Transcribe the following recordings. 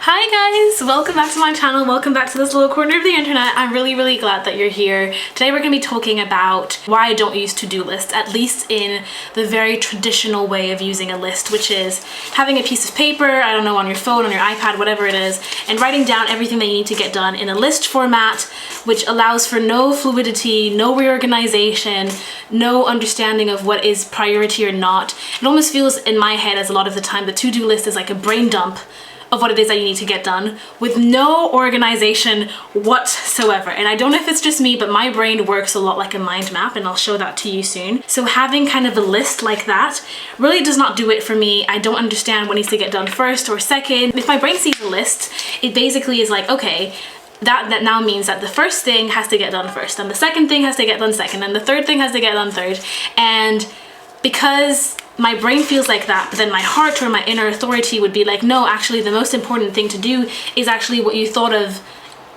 Hi guys, welcome back to my channel, welcome back to this little corner of the internet. I'm really glad that you're here. Today we're going to be talking about why I don't use to-do lists, at least in the very traditional way of using a list, which is having a piece of paper, I don't know, on your phone, on your iPad, whatever it is, and writing down everything that you need to get done in a list format, which allows for no fluidity, no reorganization, no understanding of what is priority or not. It almost feels in my head as a lot of the time the to-do list is like a brain dump of what it is that you need to get done with no organization whatsoever. And I don't know if it's just me, but my brain works a lot like a mind map, and I'll show that to you soon. So having kind of a list like that really does not do it for me. I don't understand what needs to get done first or second. If my brain sees a list, it basically is like, okay, that now means that the first thing has to get done first, and the second thing has to get done second, and the third thing has to get done third. And because my brain feels like that, but then my heart or my inner authority would be like, no, actually the most important thing to do is actually what you thought of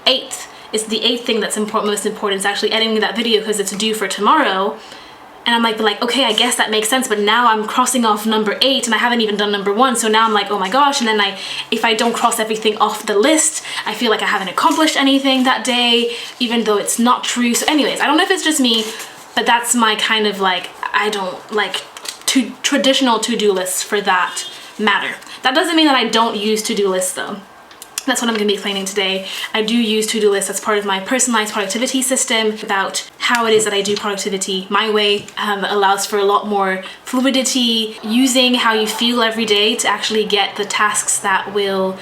eighth. It's the eighth thing that's most important. It's actually editing that video because it's due for tomorrow. And I'm like, okay, I guess that makes sense, but now I'm crossing off number 8 and I haven't even done number 1. So now I'm like, oh my gosh. And then if I don't cross everything off the list, I feel like I haven't accomplished anything that day, even though it's not true. So anyways, I don't know if it's just me, but that's my kind of like, I don't like traditional to-do lists for that matter. That doesn't mean that I don't use to-do lists though. That's what I'm going to be explaining today. I do use to-do lists as part of my personalized productivity system, about how it is that I do productivity my way. Allows for a lot more fluidity, using how you feel every day to actually get the tasks that will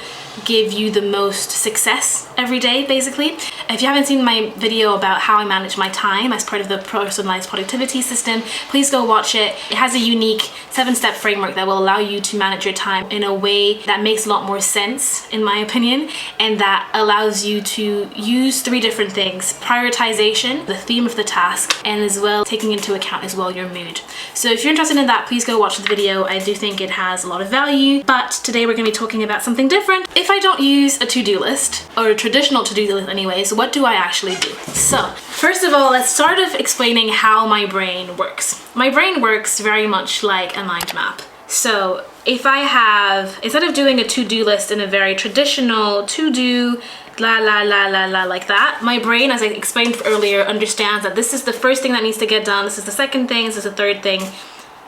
give you the most success every day, basically. If you haven't seen my video about how I manage my time as part of the personalized productivity system, please go watch it. It has a unique 7-step framework that will allow you to manage your time in a way that makes a lot more sense, in my opinion, and that allows you to use 3 different things: prioritization, the theme of the task, and as well taking into account as well your mood. So if you're interested in that, please go watch the video. I do think it has a lot of value, but today we're going to be talking about something different. If I don't use a to-do list, or a traditional to-do list anyways, what do I actually do? So first of all, let's start off explaining how my brain works. My brain works very much like a mind map. So if I have, instead of doing a to-do list in a very traditional to-do, like that, my brain, as I explained earlier, understands that this is the first thing that needs to get done, this is the second thing, this is the third thing,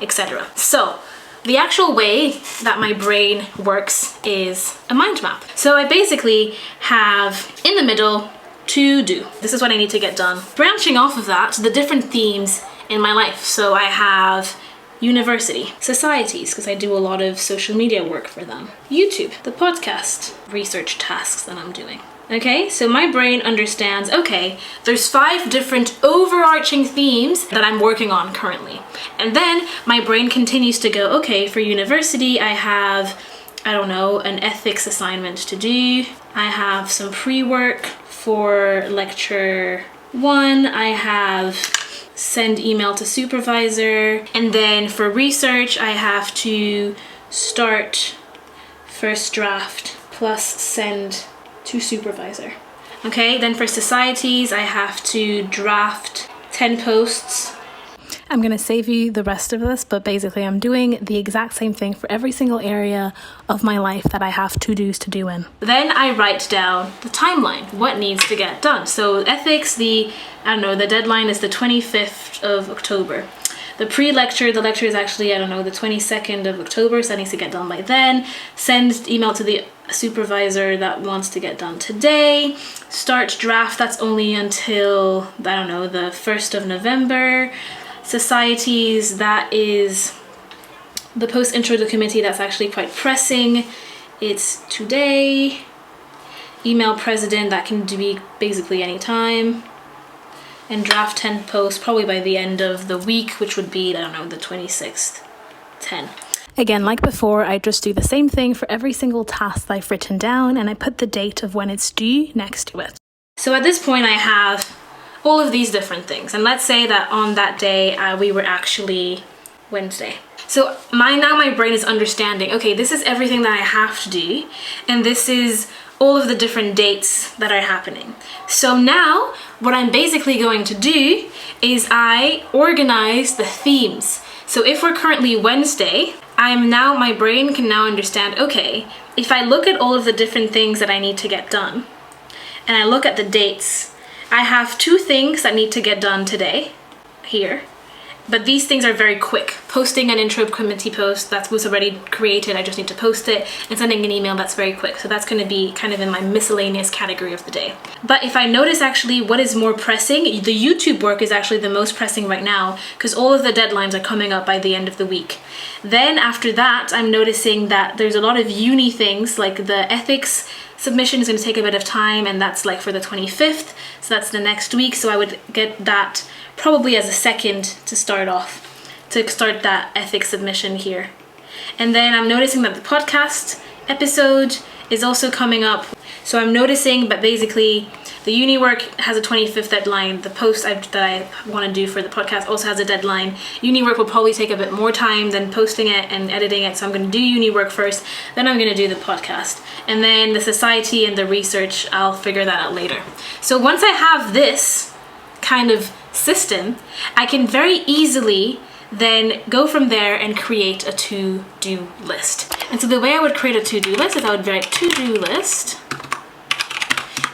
etc. So the actual way that my brain works is a mind map. So I basically have in the middle to do. This is what I need to get done. Branching off of that, the different themes in my life. So I have university, societies, because I do a lot of social media work for them, YouTube, the podcast, research tasks that I'm doing. Okay, so my brain understands, okay, there's 5 different overarching themes that I'm working on currently. And then my brain continues to go, okay, for university, I have, I don't know, an ethics assignment to do. I have some pre-work for lecture 1. I have send email to supervisor. And then for research, I have to start first draft plus send to supervisor. Okay, then for societies, I have to draft 10 posts. I'm going to save you the rest of this, but basically I'm doing the exact same thing for every single area of my life that I have to-dos to do in. Then I write down the timeline, what needs to get done. So ethics, the deadline is the 25th of October. The pre-lecture, the lecture is actually, the 22nd of October, so that needs to get done by then. Send email to the supervisor, that wants to get done today. Start draft, that's only until, the 1st of November. Societies, that is the post intro to committee, that's actually quite pressing. It's today. Email president, that can be basically any time. And draft 10 posts probably by the end of the week, which would be, the 26th, 10. Again, like before, I just do the same thing for every single task that I've written down, and I put the date of when it's due next to it. So at this point I have all of these different things, and let's say that on that day we were actually Wednesday. So now my brain is understanding, okay, this is everything that I have to do, and this is all of the different dates that are happening. So now what I'm basically going to do is I organize the themes. So if we're currently Wednesday, my brain can now understand, okay, if I look at all of the different things that I need to get done, and I look at the dates, I have 2 things that need to get done today, here. But these things are very quick. Posting an intro committee post that was already created, I just need to post it, and sending an email, that's very quick. So that's going to be kind of in my miscellaneous category of the day. But if I notice actually what is more pressing, the YouTube work is actually the most pressing right now because all of the deadlines are coming up by the end of the week. Then after that, I'm noticing that there's a lot of uni things, like the ethics submission is going to take a bit of time, and that's like for the 25th, so that's the next week. So I would get that probably as a second to start that ethics submission here. And then I'm noticing that the podcast episode is also coming up. So I'm noticing, but basically the uni work has a 25th deadline. The post that I want to do for the podcast also has a deadline. Uni work will probably take a bit more time than posting it and editing it. So I'm going to do uni work first, then I'm going to do the podcast. And then the society and the research, I'll figure that out later. So once I have this kind of system, I can very easily then go from there and create a to-do list. And so the way I would create a to-do list is I would write to-do list,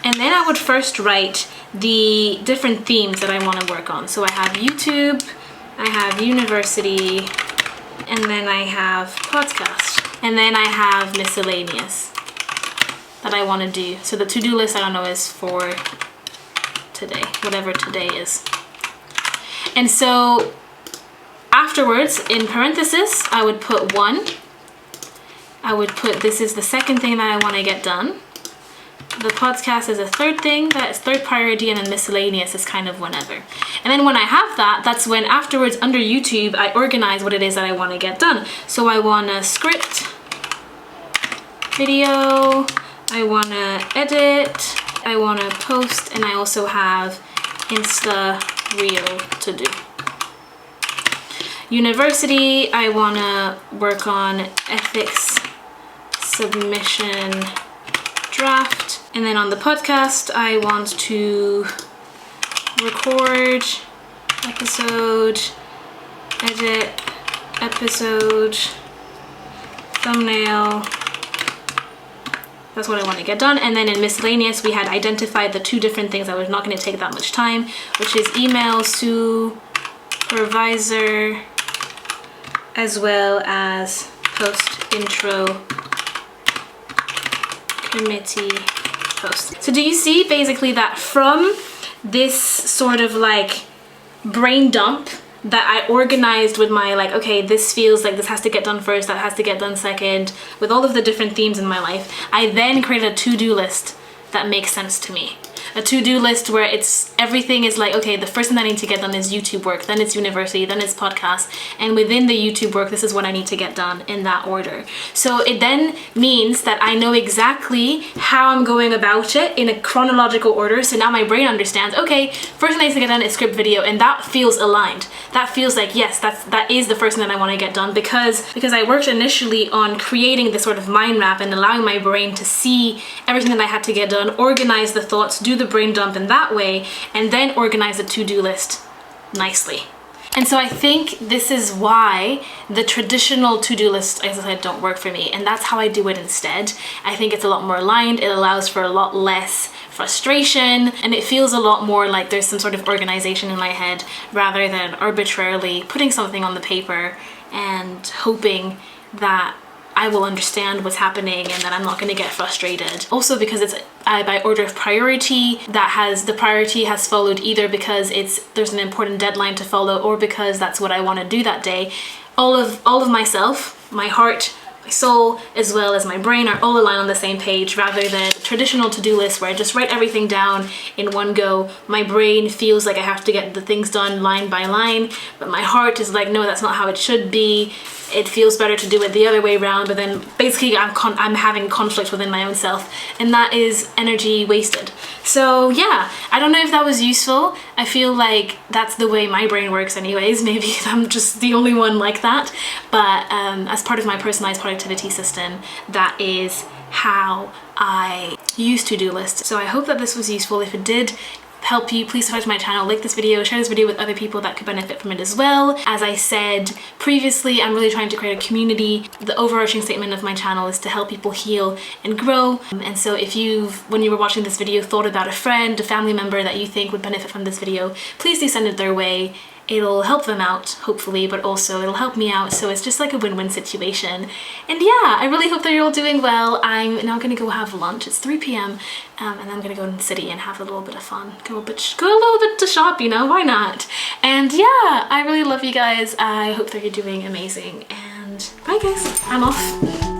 and then I would first write the different themes that I want to work on. So I have YouTube, I have university, and then I have podcast, and then I have miscellaneous that I want to do. So the to-do list, I don't know, is for today, whatever today is. And so afterwards, in parentheses, I would put 1. I would put this is the second thing that I want to get done. The podcast is a third thing, that's third priority, and then miscellaneous is kind of whenever. And then when I have that, that's when afterwards under YouTube, I organize what it is that I want to get done. So I want to script, video, I want to edit, I want to post, and I also have Insta Reel to do. University, I want to work on ethics submission draft. And then on the podcast, I want to record episode, edit episode, thumbnail. That's what I want to get done. And then in miscellaneous, we had identified the 2 different things that was not going to take that much time, which is email supervisor, as well as post intro committee post. So do you see basically that from this sort of like brain dump that I organized with my like, okay, this feels like this has to get done first, that has to get done second, with all of the different themes in my life, I then created a to-do list that makes sense to me. A to-do list where it's everything is like, okay, the first thing I need to get done is YouTube work, then it's university, then it's podcast, and within the YouTube work, this is what I need to get done in that order. So it then means that I know exactly how I'm going about it in a chronological order. So now my brain understands, okay, first thing I need to get done is script video, and that feels aligned. That feels like, yes, that is the first thing that I want to get done, because I worked initially on creating this sort of mind map and allowing my brain to see everything that I had to get done, organize the thoughts, do the brain dump in that way, and then organize the to-do list nicely. And so I think this is why the traditional to-do list, as I said, don't work for me, and that's how I do it instead. I think it's a lot more aligned, it allows for a lot less frustration, and it feels a lot more like there's some sort of organization in my head rather than arbitrarily putting something on the paper and hoping that I will understand what's happening and that I'm not going to get frustrated. Also because it's by order of priority, the priority has followed either because there's an important deadline to follow, or because that's what I want to do that day. All of myself, my heart, my soul, as well as my brain are all aligned on the same page, rather than traditional to-do list where I just write everything down in one go. My brain feels like I have to get the things done line by line, but my heart is like, no, that's not how it should be. It feels better to do it the other way around, but then basically I'm having conflict within my own self, and that is energy wasted. So yeah, I don't know if that was useful. I feel like that's the way my brain works anyways. Maybe I'm just the only one like that, but as part of my personalized productivity system, that is how I use to-do lists. So I hope that this was useful. If it did, help you, please subscribe to my channel, like this video, share this video with other people that could benefit from it as well. As I said previously, I'm really trying to create a community. The overarching statement of my channel is to help people heal and grow. And so if you've, when you were watching this video, thought about a friend, a family member that you think would benefit from this video, please do send it their way. It'll help them out, hopefully, but also it'll help me out, so it's just like a win-win situation. And yeah, I really hope that you're all doing well. I'm now gonna go have lunch. It's 3 p.m. And I'm gonna go in the city and have a little bit of fun. Go a little bit to shop, you know, why not? And yeah, I really love you guys. I hope that you're doing amazing, and bye guys, I'm off.